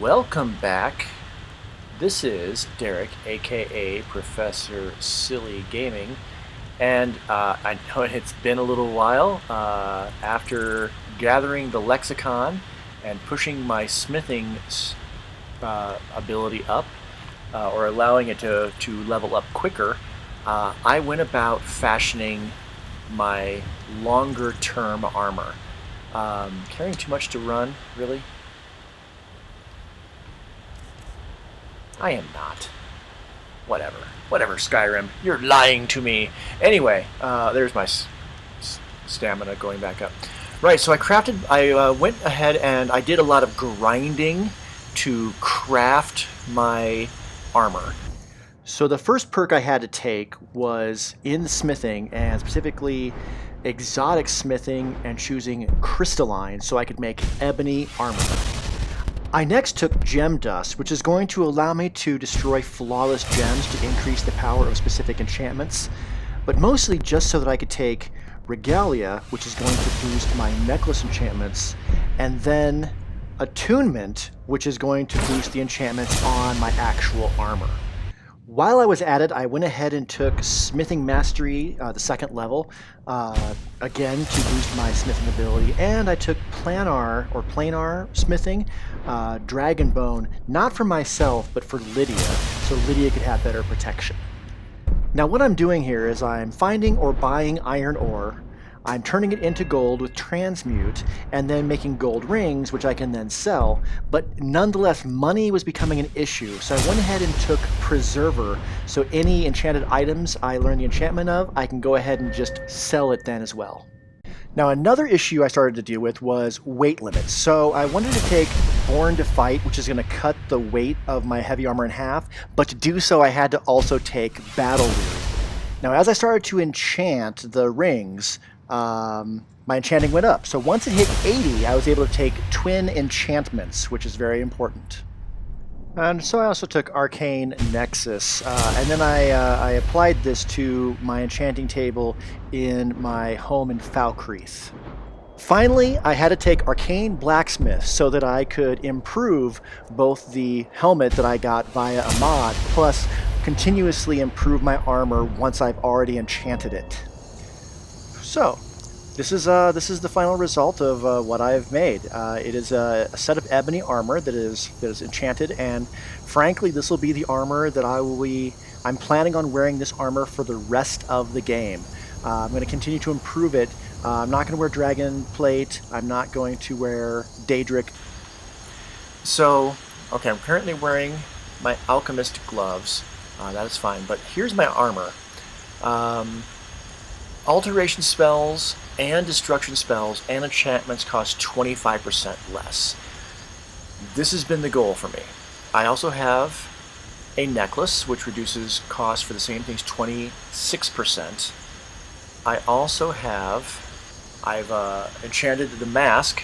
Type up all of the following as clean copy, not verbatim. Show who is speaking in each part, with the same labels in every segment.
Speaker 1: Welcome back. This is Derek, aka Professor Silly Gaming, and I know it's been a little while. After gathering the lexicon and pushing my smithing ability up, or allowing it to level up quicker, I went about fashioning my longer term armor. Carrying too much to run, really? I am not. Whatever. Whatever, Skyrim. You're lying to me. Anyway, there's my stamina going back up. Right, so I went ahead and I did a lot of grinding to craft my armor. So the first perk I had to take was in smithing, and specifically exotic smithing and choosing crystalline so I could make ebony armor. I next took Gem Dust, which is going to allow me to destroy flawless gems to increase the power of specific enchantments, but mostly just so that I could take Regalia, which is going to boost my necklace enchantments, and then Attunement, which is going to boost the enchantments on my actual armor. While I was at it, I went ahead and took Smithing Mastery, the second level, again to boost my smithing ability, and I took Planar Smithing, Dragonbone, not for myself, but for Lydia, so Lydia could have better protection. Now what I'm doing here is I'm finding or buying iron ore, I'm turning it into gold with transmute, and then making gold rings, which I can then sell, but nonetheless money was becoming an issue, so I went ahead and took Preserver, so any enchanted items I learn the enchantment of, I can go ahead and just sell it then as well. Now another issue I started to deal with was weight limits, so I wanted to take Born to Fight, which is going to cut the weight of my heavy armor in half, but to do so I had to also take Battle Weary. Now as I started to enchant the rings, my enchanting went up. So once it hit 80, I was able to take twin enchantments, which is very important. And so I also took Arcane Nexus, and then I applied this to my enchanting table in my home in Falkreath. Finally, I had to take Arcane Blacksmith so that I could improve both the helmet that I got via a mod, plus continuously improve my armor once I've already enchanted it. So, this is the final result of what I've made. It is a set of ebony armor that is enchanted, and frankly, this will be the armor that I'm planning on wearing this armor for the rest of the game. I'm going to continue to improve it. I'm not going to wear Dragon Plate. I'm not going to wear Daedric. So, okay, I'm currently wearing my Alchemist gloves. That is fine, but here's my armor. Alteration spells and destruction spells and enchantments cost 25% less. This has been the goal for me. I also have a necklace, which reduces cost for the same things 26%. I've enchanted the mask,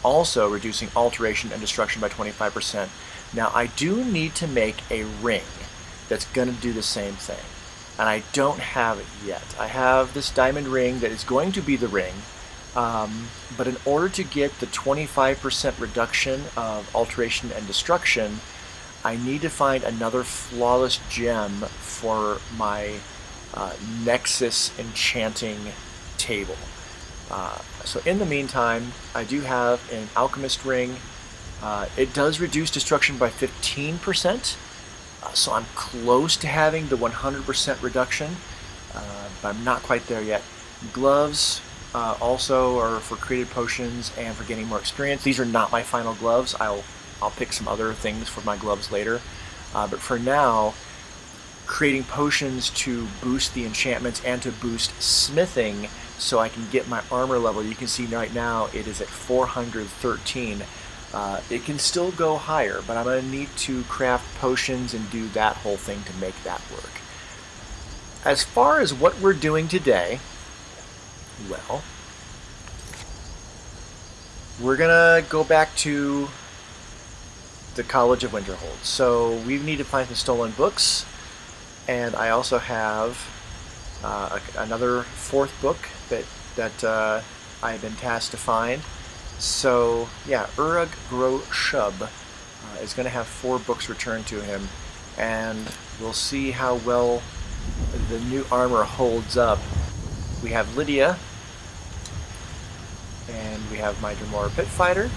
Speaker 1: also reducing alteration and destruction by 25%. Now I do need to make a ring that's going to do the same thing. And I don't have it yet. I have this diamond ring that is going to be the ring, but in order to get the 25% reduction of alteration and destruction, I need to find another flawless gem for my Nexus enchanting table. So in the meantime, I do have an alchemist ring. It does reduce destruction by 15%. So I'm close to having the 100% reduction, but I'm not quite there yet. Gloves also are for created potions and for getting more experience. These are not my final gloves. I'll pick some other things for my gloves later. But for now, creating potions to boost the enchantments and to boost smithing so I can get my armor level. You can see right now it is at 413. It can still go higher, but I'm going to need to craft potions and do that whole thing to make that work. As far as what we're doing today, well, we're going to go back to the College of Winterhold. So we need to find some stolen books, and I also have another fourth book that I've been tasked to find. So yeah, Urug Gro Shub is going to have 4 books returned to him, and we'll see how well the new armor holds up. We have Lydia, and we have my Dremora Pit Fighter.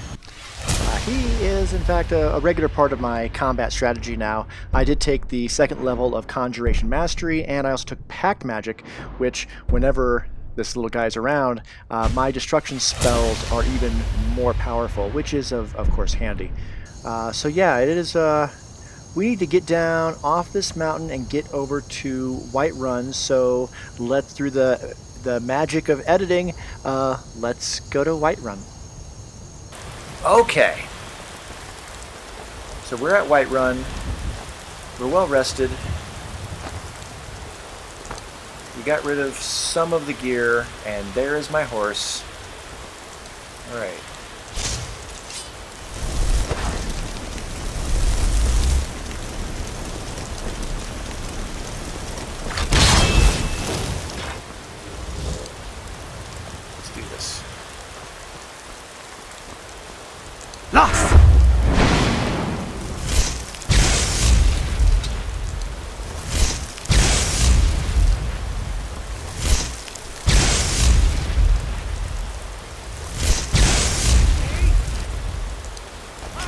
Speaker 1: He is, in fact, a regular part of my combat strategy now. I did take the 2nd level of Conjuration Mastery, and I also took Pact Magic, which, whenever this little guy's around, my destruction spells are even more powerful, which is, of course, handy. So yeah, it is... we need to get down off this mountain and get over to Whiterun, so let's, through the magic of editing, let's go to Whiterun. Okay. So we're at Whiterun. We're well rested. We got rid of some of the gear, and there is my horse. Alright. Let's do this. Lost!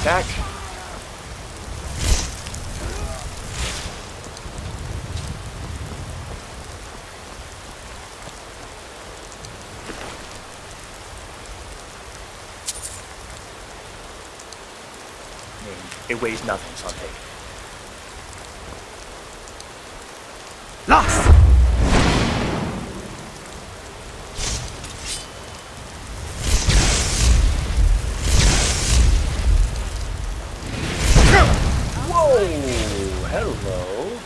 Speaker 1: Attack. It weighs nothing, so I'll take it. Lost! Hello.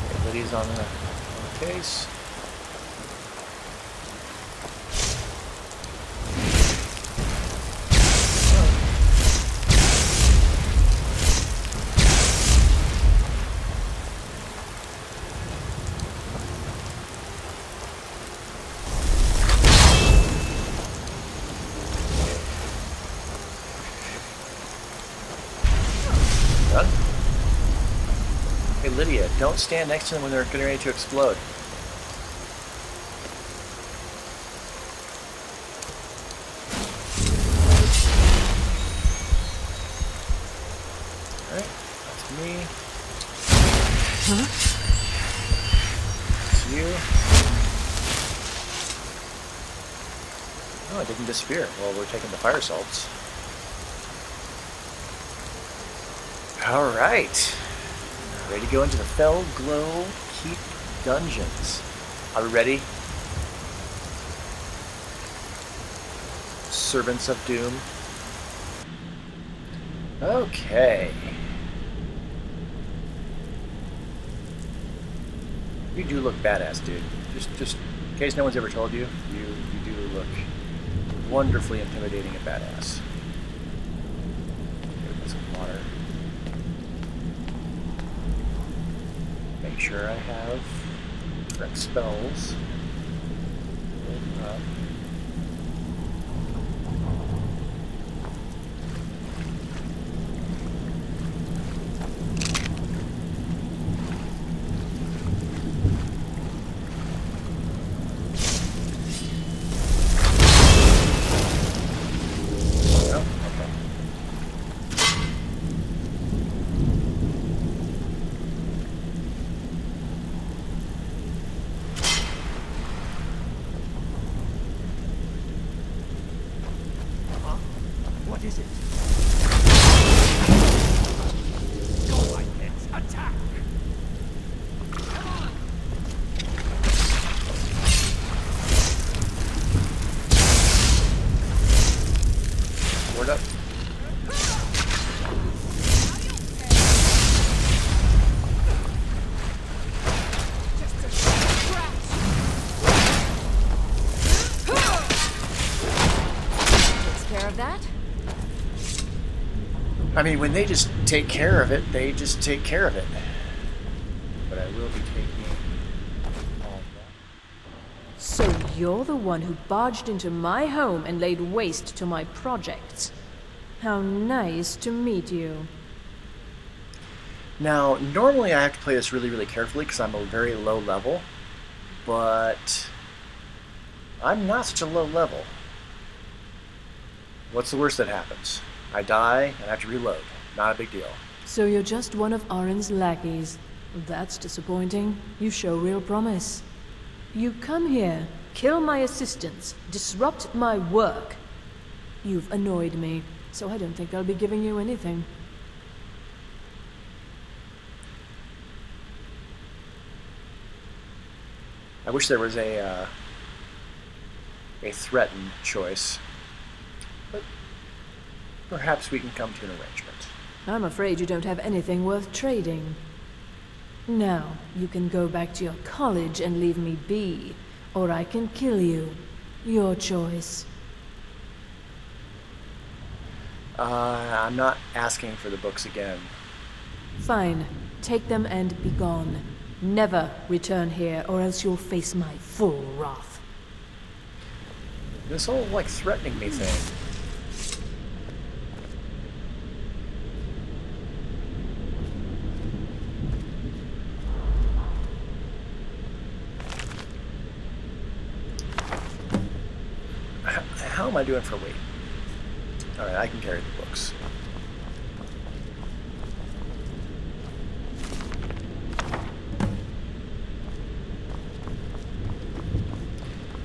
Speaker 1: Okay, Lydia's on the case. Done. Hey Lydia, don't stand next to them when they're getting ready to explode. Alright, that's me. That's you. Oh, it didn't disappear. Well, we're taking the fire salts. Alright. Ready to go into the Fellglow Keep dungeons. Are we ready? Servants of Doom. Okay. You do look badass, dude. Just in case no one's ever told you, you do look wonderfully intimidating and badass. Put some water. Make sure I have correct spells.
Speaker 2: What is it? Go like this. Attack! Come on!
Speaker 1: Word up.
Speaker 3: Takes care of that.
Speaker 1: I mean, when they just take care of it, they just take care of it. But I will be taking all that.
Speaker 3: So you're the one who barged into my home and laid waste to my projects. How nice to meet you.
Speaker 1: Now, normally I have to play this really, really carefully because I'm a very low level, but I'm not such a low level. What's the worst that happens? I die and I have to reload. Not a big deal.
Speaker 3: So you're just one of Arin's lackeys. That's disappointing. You show real promise. You come here, kill my assistants, disrupt my work. You've annoyed me, so I don't think I'll be giving you anything.
Speaker 1: I wish there was a threatened choice, but perhaps we can come to an arrangement.
Speaker 3: I'm afraid you don't have anything worth trading. Now, you can go back to your college and leave me be, or I can kill you. Your choice.
Speaker 1: I'm not asking for the books again.
Speaker 3: Fine. Take them and be gone. Never return here, or else you'll face my full wrath.
Speaker 1: This whole, like, threatening me thing. How am I doing for weight? Alright, I can carry the books.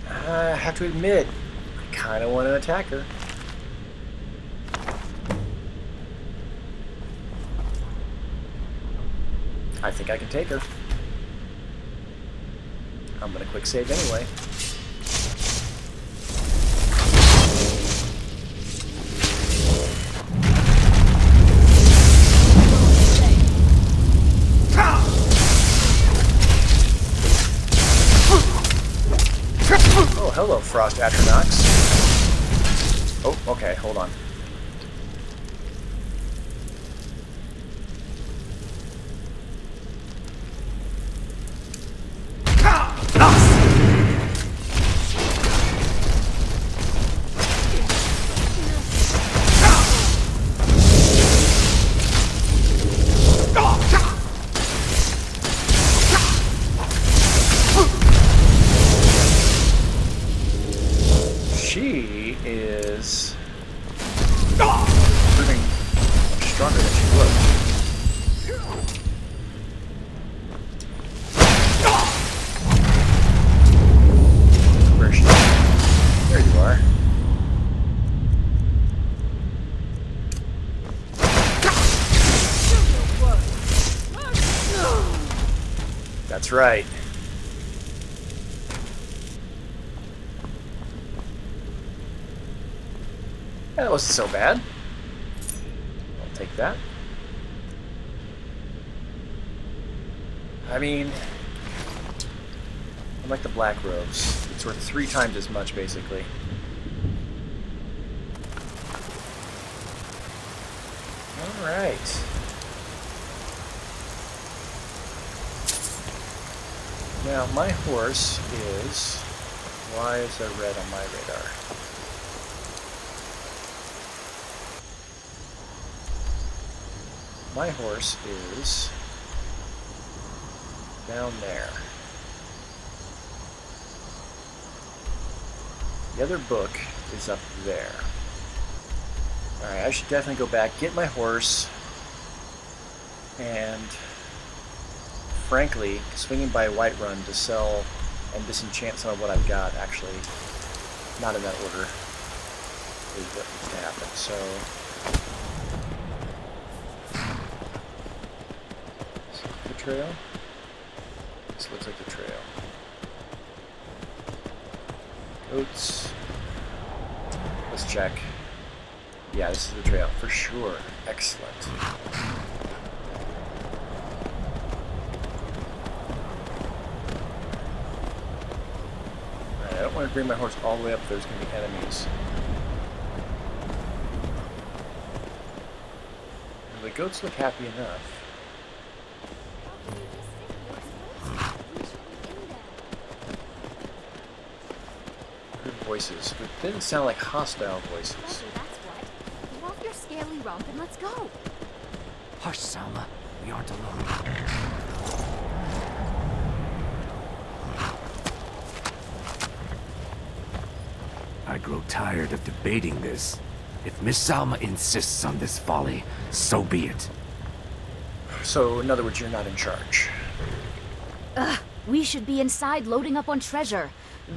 Speaker 1: I have to admit, I kind of want to attack her. I think I can take her. I'm going to quick save anyway. Oh, hello, Frost Atronox. Oh, okay, hold on. She is proving much stronger than she was. Where is she? There you are. That's right. That wasn't so bad. I'll take that. I mean, I'm like the black robes. It's worth 3 times as much, basically. Alright. Now, my horse is... Why is there red on my radar? My horse is down there. The other book is up there. Alright, I should definitely go back, get my horse, and frankly, swinging by Whiterun to sell and disenchant some of what I've got, actually, not in that order, is what needs to happen. So, is this the trail? This looks like the trail. Goats. Let's check. Yeah, this is the trail, for sure. Excellent. I don't want to bring my horse all the way up. There's going to be enemies. goats look happy enough. Good voices, but they didn't sound like hostile voices.
Speaker 4: Treasure, that's what. Get off your scaly rump and let's go.
Speaker 2: Hush, Salma. We aren't alone. I grow tired of debating this. If Miss Salma insists on this folly, so be it.
Speaker 1: So, in other words, you're not in charge.
Speaker 4: Ugh, we should be inside loading up on treasure.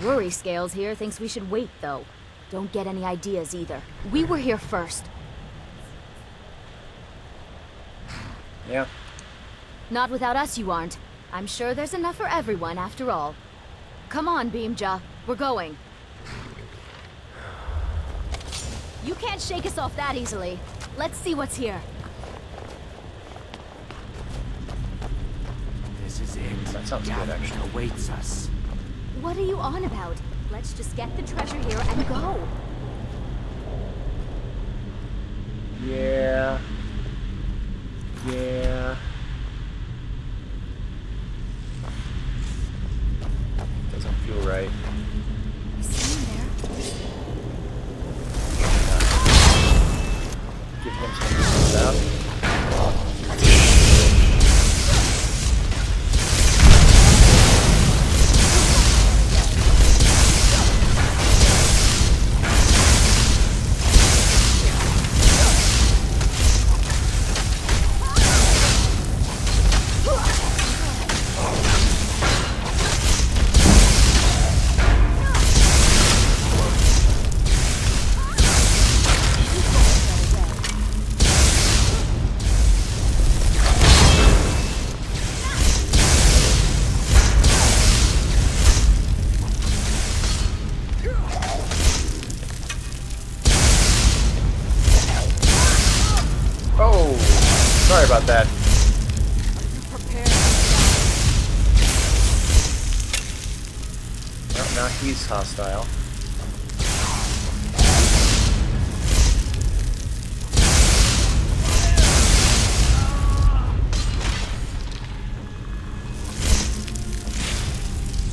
Speaker 4: Worry Scales here thinks we should wait, though. Don't get any ideas either. We were here first.
Speaker 1: Yeah.
Speaker 4: Not without us, you aren't. I'm sure there's enough for everyone, after all. Come on, Beamja. We're going. You can't shake us off that easily. Let's see what's here.
Speaker 2: This is it.
Speaker 1: That sounds good,
Speaker 2: Gathering
Speaker 1: actually.
Speaker 2: awaits us.
Speaker 4: What are you on about? Let's just get the treasure here and go.
Speaker 1: Yeah. Yeah. Doesn't feel right.
Speaker 4: See him there?
Speaker 1: Give him some distance out. Sorry about that. Well, now he's hostile.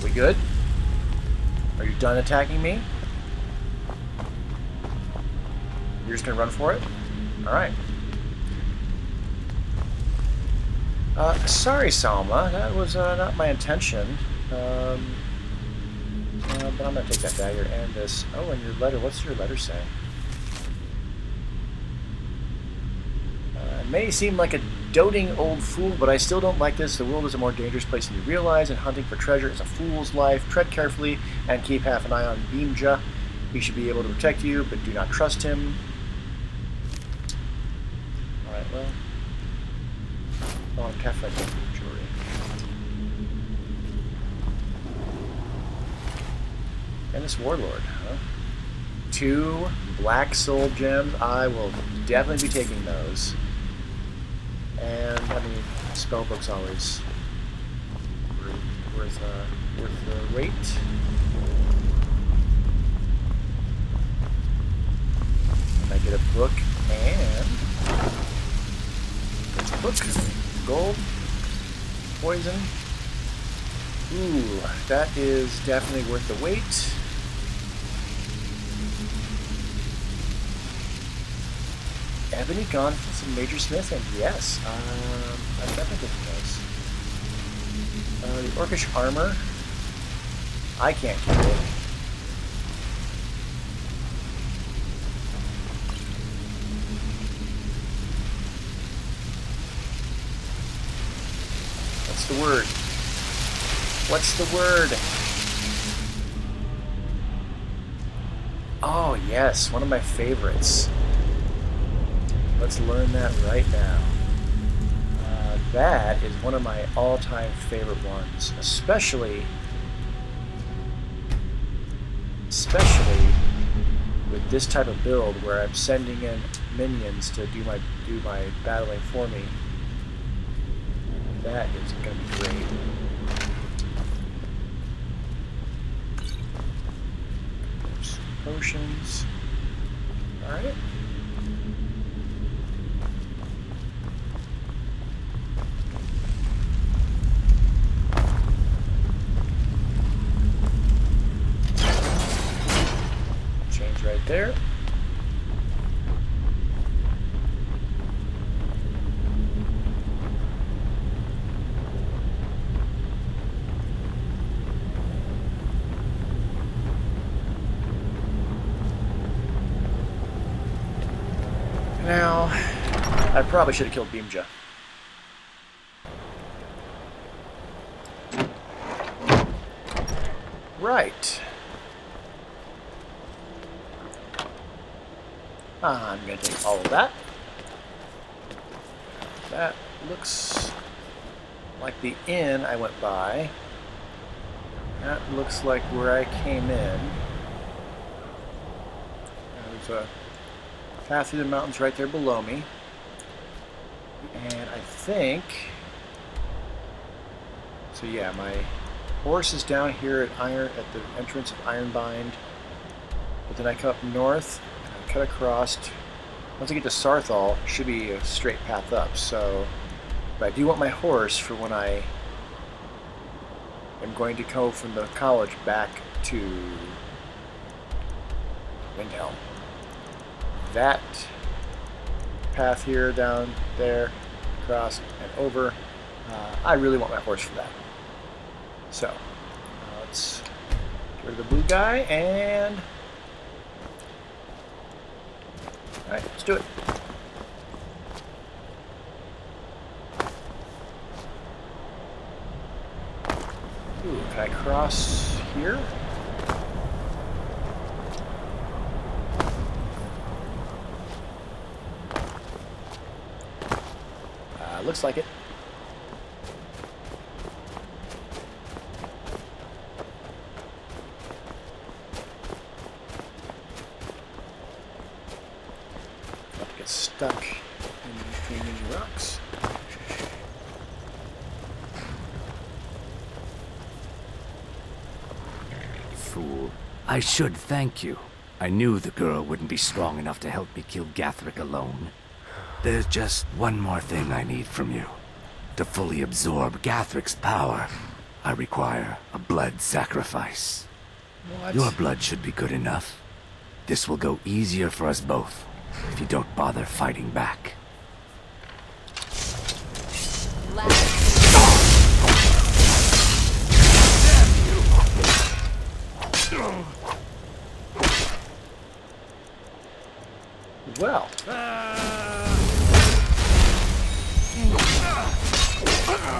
Speaker 1: We good? Are you done attacking me? You're just gonna run for it? Alright. Sorry, Salma. That was not my intention. But I'm gonna take that dagger and this. Oh, and your letter. What's your letter say? It may seem like a doting old fool, but I still don't like this. The world is a more dangerous place than you realize, and hunting for treasure is a fool's life. Tread carefully and keep half an eye on Beamja. He should be able to protect you, but do not trust him. Alright, well. Oh, Campfire jewelry. And this warlord, huh? 2 black soul gems. I will definitely be taking those. And I mean, spellbook's always worth the weight. And I get a book and it's a book. Gold, poison. Ooh, that is definitely worth the wait. Ebony gauntlets and Major Smith, and yes, I'm definitely taking those. The Orcish armor, I can't keep it. What's the word? What's the word? Oh, yes, one of my favorites. Let's learn that right now. That is one of my all-time favorite ones, especially with this type of build where I'm sending in minions to do my battling for me. That is going to be great. Oops. Potions. Alright. there. Now, I probably should have killed Beamja. Right. I'm going to take all of that. That looks like the inn I went by. That looks like where I came in. There's a path through the mountains right there below me. And I think... So yeah, my horse is down here at the entrance of Ironbind. But then I come up north, and I cut across. Once I get to Sarthal, it should be a straight path up. So, but I do want my horse for when I am going to go from the college back to Windhelm. That path here, down there, across and over. I really want my horse for that. So, let's get rid of the blue guy and... Alright, let's do it. Ooh, can I cross here? Looks like it. Get stuck in between these rocks.
Speaker 2: Fool. I should thank you. I knew the girl wouldn't be strong enough to help me kill Gathric alone. There's just one more thing I need from you. To fully absorb Gathric's power, I require a blood sacrifice.
Speaker 1: What?
Speaker 2: Your blood should be good enough. This will go easier for us both if you don't bother fighting back.
Speaker 1: Well.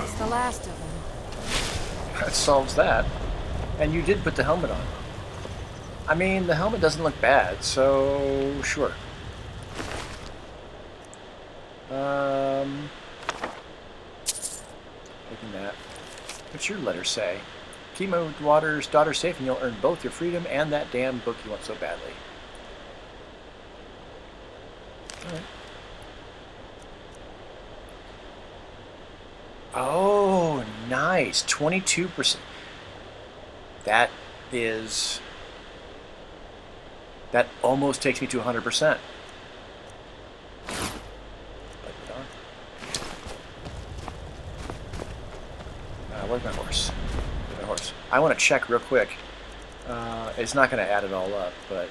Speaker 4: It's the last of them.
Speaker 1: That solves that. And you did put the helmet on. I mean, the helmet doesn't look bad, so sure. Taking that. What's your letter say? Keep my daughter safe and you'll earn both your freedom and that damn book you want so badly. Alright. Oh, nice. 22%. That almost takes me to 100%. Where's my horse? Where's my horse? I want to check real quick. It's not going to add it all up, but...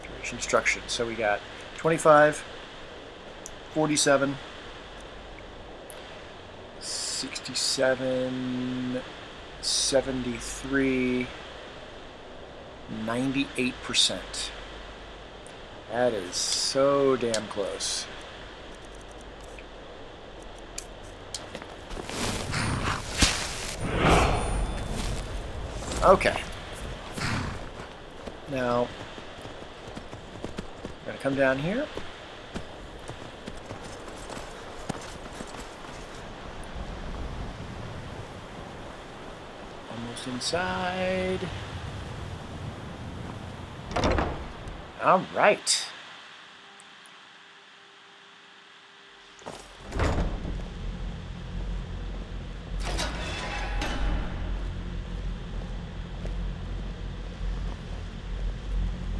Speaker 1: duration instruction. So we got 25... 47, 67, 73, 98%. That is so damn close. Okay. Now, I'm going to come down here. Inside. All right.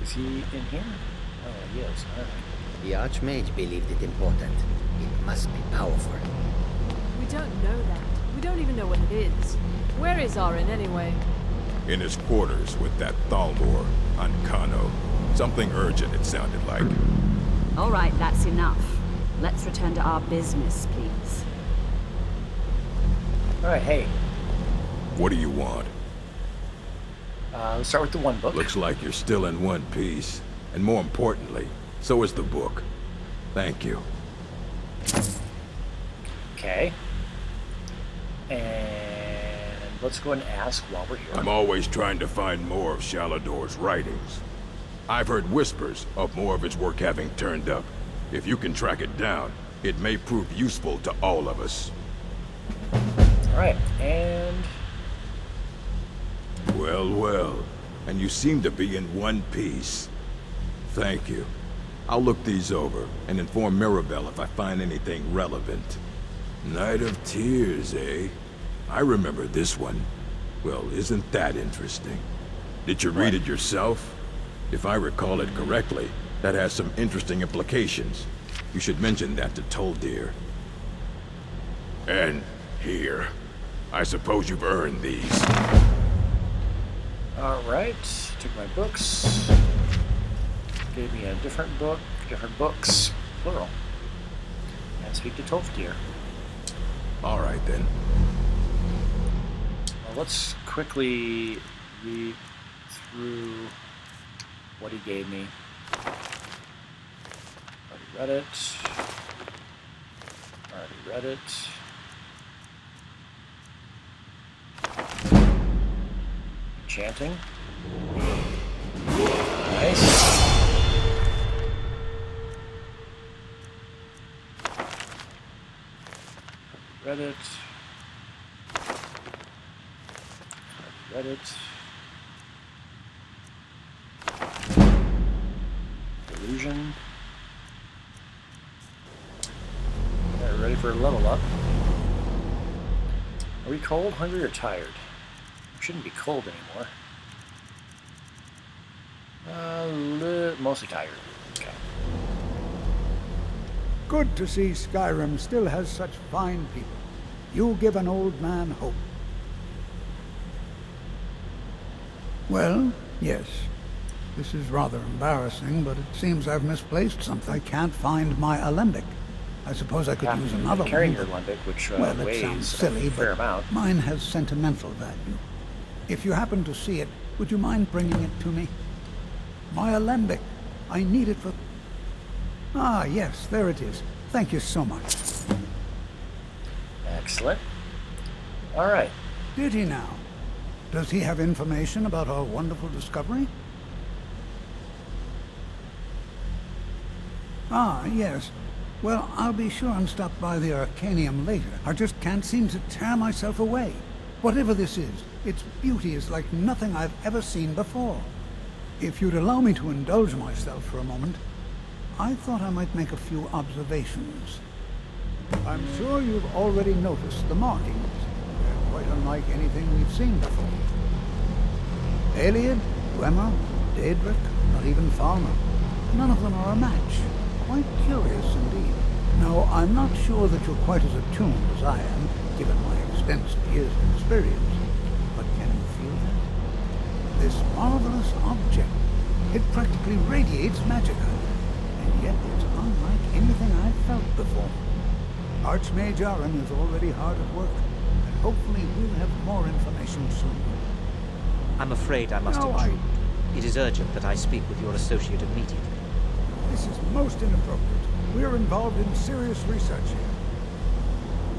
Speaker 1: Is he in here? Oh, he is. All right.
Speaker 5: The Archmage believed it important. It must be powerful.
Speaker 3: We don't know that. We don't even know what it is. Where is Arin, anyway?
Speaker 6: In his quarters with that Thalmor on Kano. Something urgent, it sounded like.
Speaker 7: All right, that's enough. Let's return to our business, please.
Speaker 1: Alright, hey.
Speaker 6: What do you want?
Speaker 1: Let's start with the one book.
Speaker 6: Looks like you're still in one piece. And more importantly, so is the book. Thank you.
Speaker 1: Okay. And let's go ahead and ask while we're here.
Speaker 6: I'm always trying to find more of Shalador's writings. I've heard whispers of more of his work having turned up. If you can track it down, it may prove useful to all of us.
Speaker 1: Alright, and...
Speaker 6: Well, well. And you seem to be in one piece. Thank you. I'll look these over and inform Mirabelle if I find anything relevant. Night of Tears, eh? I remember this one. Well, isn't that interesting? Did you read it yourself? If I recall it correctly, that has some interesting implications. You should mention that to Toldir. And here. I suppose you've earned these.
Speaker 1: Alright, took my books. Gave me a different book, different books, plural. And speak to Toldir.
Speaker 6: Alright then.
Speaker 1: Well, let's quickly read through what he gave me. Already read it. Already read it. Enchanting. Nice. Read it. Read it. Illusion. Okay, ready for a level up. Are we cold, hungry, or tired? We shouldn't be cold anymore. Mostly tired. Okay.
Speaker 8: Good to see Skyrim still has such fine people. You give an old man hope. Well, yes. This is rather embarrassing, but it seems I've misplaced something. I can't find my alembic. I suppose I could use another one.
Speaker 1: Carrying your alembic, which
Speaker 8: well, it
Speaker 1: weighs
Speaker 8: sounds silly,
Speaker 1: a fair
Speaker 8: but
Speaker 1: amount.
Speaker 8: mine has sentimental value. If you happen to see it, would you mind bringing it to me? My alembic. I need it for... Ah, yes, there it is. Thank you so much.
Speaker 1: Excellent. All right.
Speaker 8: Did he now? Does he have information about our wonderful discovery? Ah, yes. Well, I'll be sure and stop by the Arcanium later. I just can't seem to tear myself away. Whatever this is, its beauty is like nothing I've ever seen before. If you'd allow me to indulge myself for a moment, I thought I might make a few observations. I'm sure you've already noticed the markings. They're quite unlike anything we've seen before. Aliad, Dwemer, Daedric, not even Falmer. None of them are a match. Quite curious indeed. Now, I'm not sure that you're quite as attuned as I am, given my extensive years of experience. But can you feel that? This marvelous object, it practically radiates magicka. And yet it's unlike anything I've felt before. Archmage Aaron is already hard at work, and hopefully we'll have more information soon.
Speaker 9: I'm afraid I must intrude. It is urgent that I speak with your associate immediately.
Speaker 8: This is most inappropriate. We're involved in serious research here.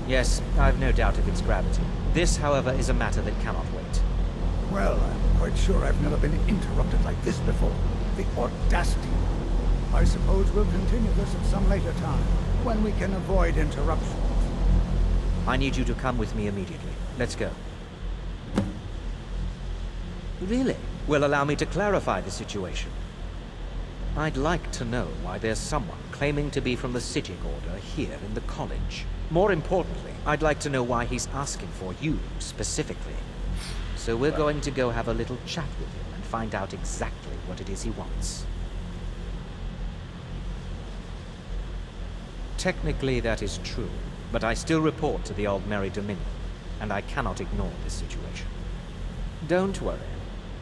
Speaker 9: Yes, I've no doubt of its gravity. This, however, is a matter that cannot wait.
Speaker 8: Well, I'm quite sure I've never been interrupted like this before. The audacity. I suppose we'll continue this at some later time, when we can avoid interruptions.
Speaker 9: I need you to come with me immediately. Let's go. Really? Well, allow me to clarify the situation. I'd like to know why there's someone claiming to be from the Psijic Order here in the college. More importantly, I'd like to know why he's asking for you, specifically. So we're going to go have a little chat with him and find out exactly what it is he wants. Technically, that is true, but I still report to the Old Merry Dominion, and I cannot ignore this situation. Don't worry.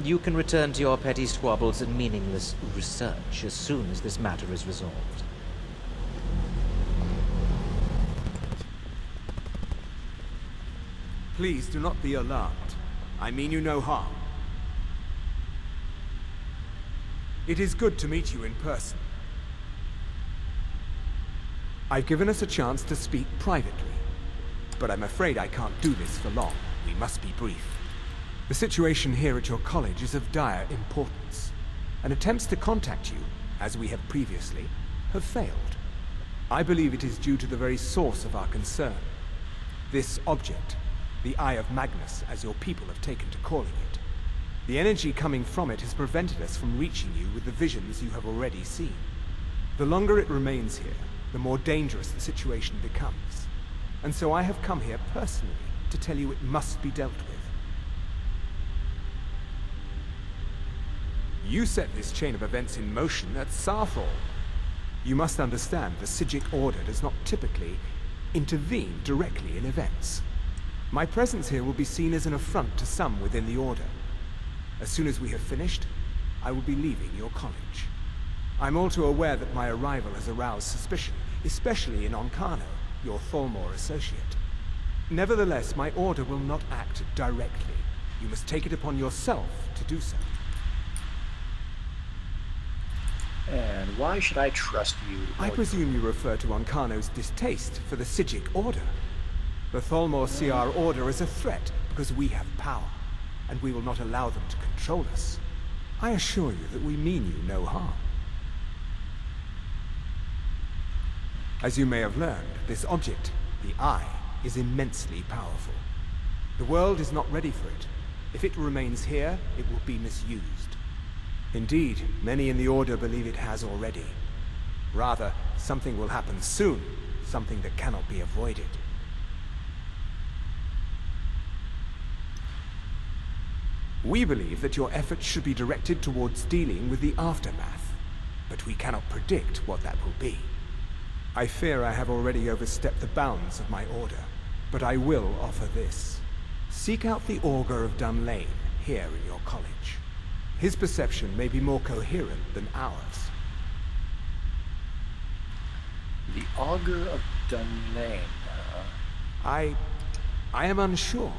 Speaker 9: You can return to your petty squabbles and meaningless research as soon as this matter is resolved.
Speaker 10: Please do not be alarmed. I mean you no harm. It is good to meet you in person. I've given us a chance to speak privately, but I'm afraid I can't do this for long. We must be brief. The situation here at your college is of dire importance, and attempts to contact you, as we have previously, have failed. I believe it is due to the very source of our concern. This object, the Eye of Magus, as your people have taken to calling it. The energy coming from it has prevented us from reaching you with the visions you have already seen. The longer it remains here, the more dangerous the situation becomes. And so I have come here personally to tell you it must be dealt with. You set this chain of events in motion at Sarthal. You must understand the Psijic Order does not typically intervene directly in events. My presence here will be seen as an affront to some within the Order. As soon as we have finished, I will be leaving your college. I'm all too aware that my arrival has aroused suspicion, especially in Onkano, your Thalmor associate. Nevertheless, my Order will not act directly. You must take it upon yourself to do so.
Speaker 1: And why should I trust you?
Speaker 10: I presume you refer to Onkano's distaste for the Psijic Order. The Thalmor see our Order as a threat because we have power, and we will not allow them to control us. I assure you that we mean you no harm. As you may have learned, this object, the Eye, is immensely powerful. The world is not ready for it. If it remains here, it will be misused. Indeed, many in the Order believe it has already. Rather, something will happen soon, something that cannot be avoided. We believe that your efforts should be directed towards dealing with the aftermath, but we cannot predict what that will be. I fear I have already overstepped the bounds of my Order, but I will offer this. Seek out the Augur of Dunlane here in your college. His perception may be more coherent than ours.
Speaker 1: The Augur of Dunlane.
Speaker 10: I am unsure.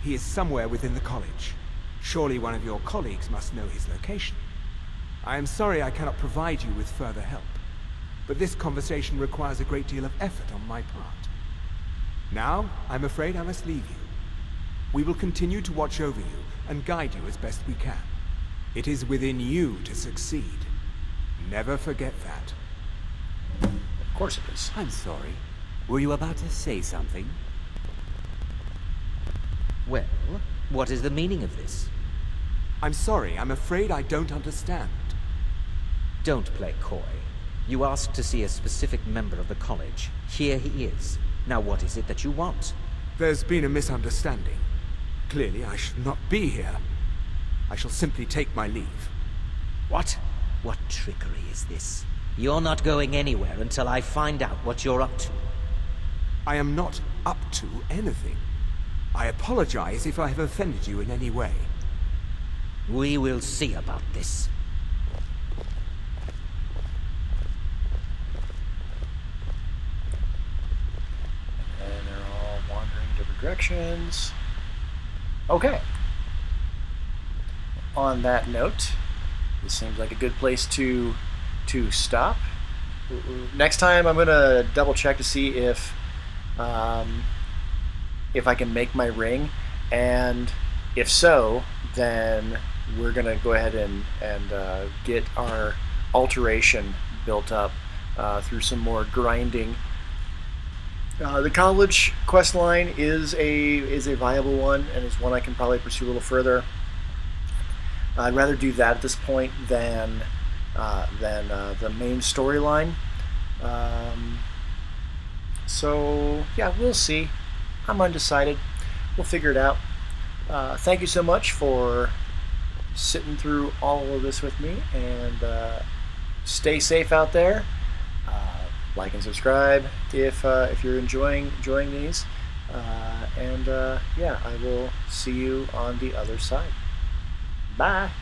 Speaker 10: He is somewhere within the college. Surely one of your colleagues must know his location. I am sorry I cannot provide you with further help, but this conversation requires a great deal of effort on my part. Now, I'm afraid I must leave you. We will continue to watch over you and guide you as best we can. It is within you to succeed. Never forget that.
Speaker 1: Of course it is.
Speaker 2: I'm sorry. Were you about to say something?
Speaker 9: Well, what is the meaning of this?
Speaker 10: I'm sorry, I'm afraid I don't understand.
Speaker 9: Don't play coy. You asked to see a specific member of the college. Here he is. Now what is it that you want?
Speaker 10: There's been a misunderstanding. Clearly I should not be here. I shall simply take my leave.
Speaker 9: What? What trickery is this? You're not going anywhere until I find out what you're up to.
Speaker 10: I am not up to anything. I apologize if I have offended you in any way.
Speaker 9: We will see about this.
Speaker 1: And they're all wandering different directions. Okay. On that note, this seems like a good place to stop. Next time I'm gonna double check to see if I can make my ring, and if so, then we're gonna go ahead and get our alteration built up through some more grinding. The college quest line is a viable one, and is one I can probably pursue a little further. I'd rather do that at this point than the main storyline. So yeah, we'll see. I'm undecided. We'll figure it out. Thank you so much for sitting through all of this with me, and stay safe out there. Like and subscribe if you're enjoying these, and yeah, I will see you on the other side. Bye.